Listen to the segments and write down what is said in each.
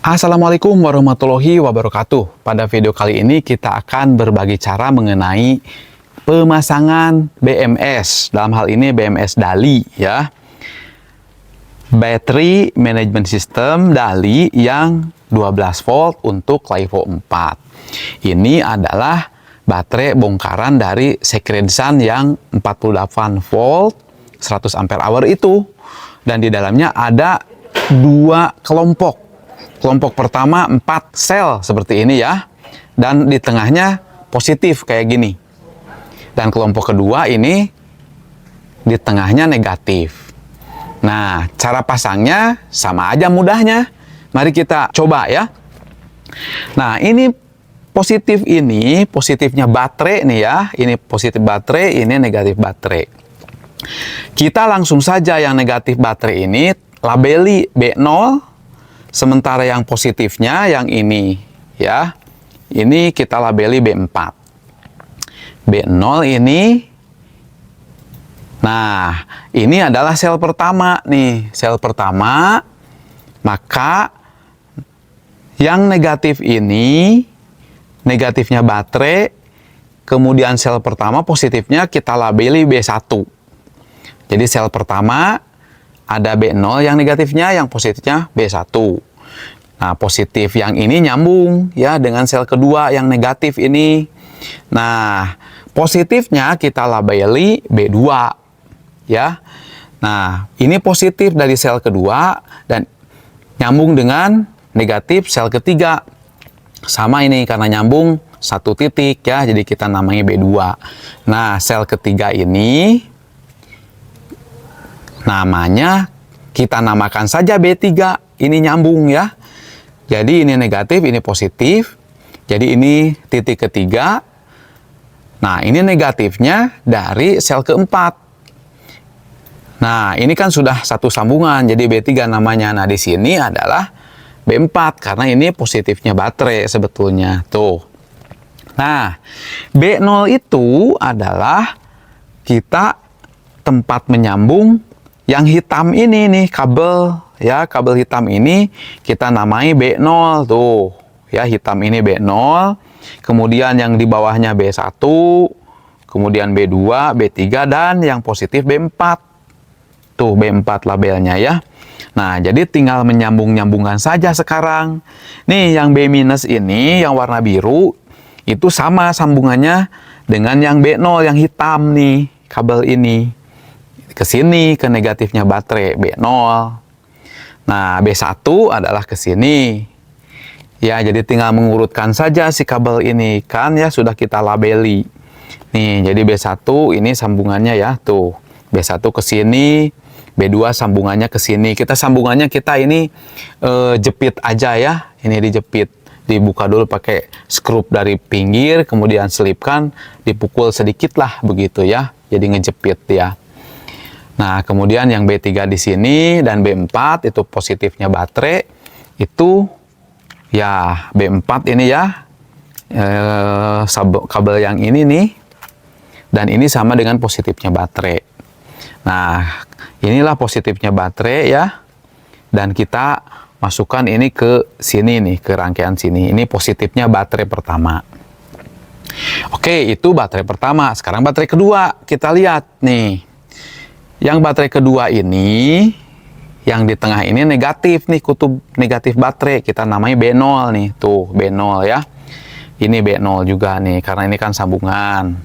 Assalamualaikum warahmatullahi wabarakatuh. Pada video kali ini kita akan berbagi cara mengenai pemasangan BMS. Dalam hal ini BMS DALI ya. Battery Management System DALI yang 12 volt untuk LiVo 4. Ini adalah baterai bongkaran dari Sacred Sun yang 48 volt 100 ampere hour itu. Dan di dalamnya ada dua kelompok. Kelompok pertama 4 sel seperti ini ya. Dan di tengahnya positif kayak gini. Dan kelompok kedua ini di tengahnya negatif. Nah, cara pasangnya sama aja mudahnya. Mari kita coba ya. Nah, ini positifnya baterai nih ya. Ini positif baterai, ini negatif baterai. Kita langsung saja yang negatif baterai ini labeli B0. Sementara yang positifnya yang ini ya. Ini kita labeli B4. B0 ini. Nah, ini adalah sel pertama nih. Sel pertama. Maka yang negatif ini negatifnya baterai. Kemudian sel pertama positifnya kita labeli B1. Jadi sel pertama ada B0 yang negatifnya, yang positifnya B1. Nah, positif yang ini nyambung ya dengan sel kedua yang negatif ini. Nah, positifnya kita labeli B2 ya. Nah, ini positif dari sel kedua dan nyambung dengan negatif sel ketiga. Sama ini karena nyambung satu titik ya, jadi kita namanya B2. Nah, sel ketiga ini namanya kita namakan saja B3. Ini nyambung ya. Jadi ini negatif, ini positif. Jadi ini titik ketiga. Nah, ini negatifnya dari sel keempat. Nah, ini kan sudah satu sambungan. Jadi B3 namanya. Nah, di sini adalah B4 karena ini positifnya baterai sebetulnya. Tuh. Nah, B0 itu adalah kita tempat menyambung yang hitam ini nih, kabel ya, kabel hitam ini kita namai B0 tuh. Ya, hitam ini B0. Kemudian yang di bawahnya B1, kemudian B2, B3 dan yang positif B4. Tuh B4 labelnya ya. Nah, jadi tinggal menyambung-nyambungkan saja sekarang. Nih, yang B- ini yang warna biru itu sama sambungannya dengan yang B0 yang hitam nih, kabel ini. Ke sini ke negatifnya baterai B0. Nah, B1 adalah ke sini. Ya, jadi tinggal mengurutkan saja si kabel ini kan ya sudah kita labeli. Nih, jadi B1 ini sambungannya ya, tuh. B1 ke sini, B2 sambungannya ke sini. Sambungannya kita ini jepit aja ya. Ini dijepit. Dibuka dulu pakai skrup dari pinggir, kemudian selipkan, dipukul sedikit lah begitu ya. Jadi ngejepit ya. Nah, kemudian yang B3 di sini dan B4 itu positifnya baterai. Itu ya B4 ini ya. Kabel yang ini nih. Dan ini sama dengan positifnya baterai. Nah, inilah positifnya baterai ya. Dan kita masukkan ini ke sini nih, ke rangkaian sini. Ini positifnya baterai pertama. Oke, itu baterai pertama. Sekarang baterai kedua. Kita lihat nih. Yang baterai kedua ini, yang di tengah ini negatif nih, kutub negatif baterai. Kita namanya B0 nih, tuh B0 ya. Ini B0 juga nih, karena ini kan sambungan.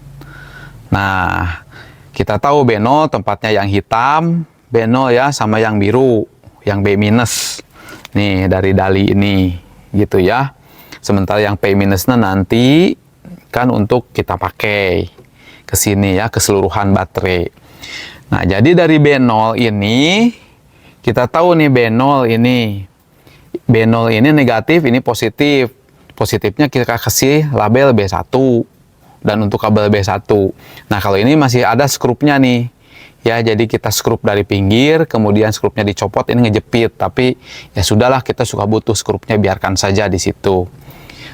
Nah, kita tahu B0 tempatnya yang hitam, B0 ya, sama yang biru, yang B-. Nih, dari DALI ini, gitu ya. Sementara yang P- nanti kan untuk kita pakai ke sini ya, keseluruhan baterai. Nah, jadi dari B0 ini, kita tahu nih B0 ini. B0 ini negatif, ini positif. Positifnya kita kasih label B1. Dan untuk kabel B1. Nah, kalau ini masih ada skrupnya nih. Ya, jadi kita skrup dari pinggir, kemudian skrupnya dicopot, ini ngejepit. Tapi ya sudahlah, kita suka butuh skrupnya, biarkan saja di situ.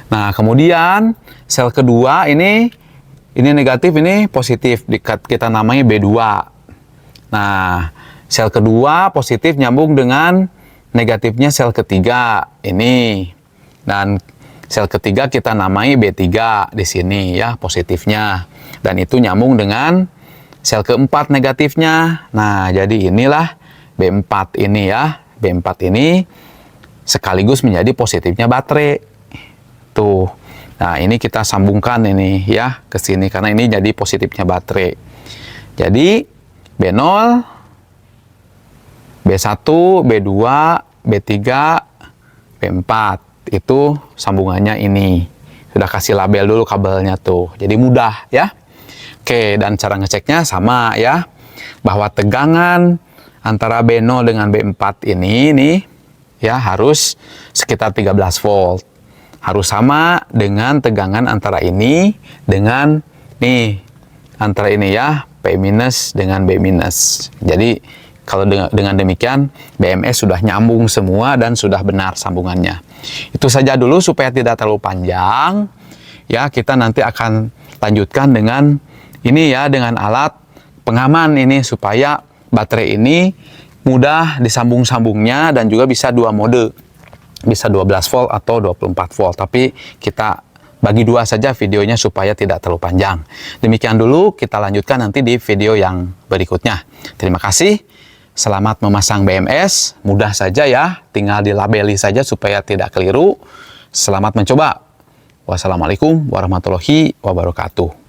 Nah, kemudian sel kedua ini negatif, ini positif. Kita namanya B2. Nah, sel kedua positif nyambung dengan negatifnya sel ketiga ini. Dan sel ketiga kita namai B3 di sini ya, positifnya. Dan itu nyambung dengan sel keempat negatifnya. Nah, jadi inilah B4 ini ya. B4 ini sekaligus menjadi positifnya baterai. Tuh. Nah, ini kita sambungkan ini ya ke sini karena ini jadi positifnya baterai. Jadi B0, B1, B2, B3, B4 itu sambungannya ini. Sudah kasih label dulu kabelnya tuh. Jadi mudah ya. Oke, dan cara ngeceknya sama ya. Bahwa tegangan antara B0 dengan B4 ini nih ya harus sekitar 13 volt. Harus sama dengan tegangan antara ini dengan nih antara ini ya P- dengan B-. Jadi kalau dengan demikian BMS sudah nyambung semua dan sudah benar sambungannya. Itu saja dulu supaya tidak terlalu panjang. Ya, kita nanti akan lanjutkan dengan ini ya, dengan alat pengaman ini supaya baterai ini mudah disambung-sambungnya dan juga bisa dua mode. Bisa 12 volt atau 24 volt. Tapi kita bagi dua saja videonya supaya tidak terlalu panjang. Demikian dulu, kita lanjutkan nanti di video yang berikutnya. Terima kasih. Selamat memasang BMS. Mudah saja ya, tinggal dilabeli saja supaya tidak keliru. Selamat mencoba. Wassalamualaikum warahmatullahi wabarakatuh.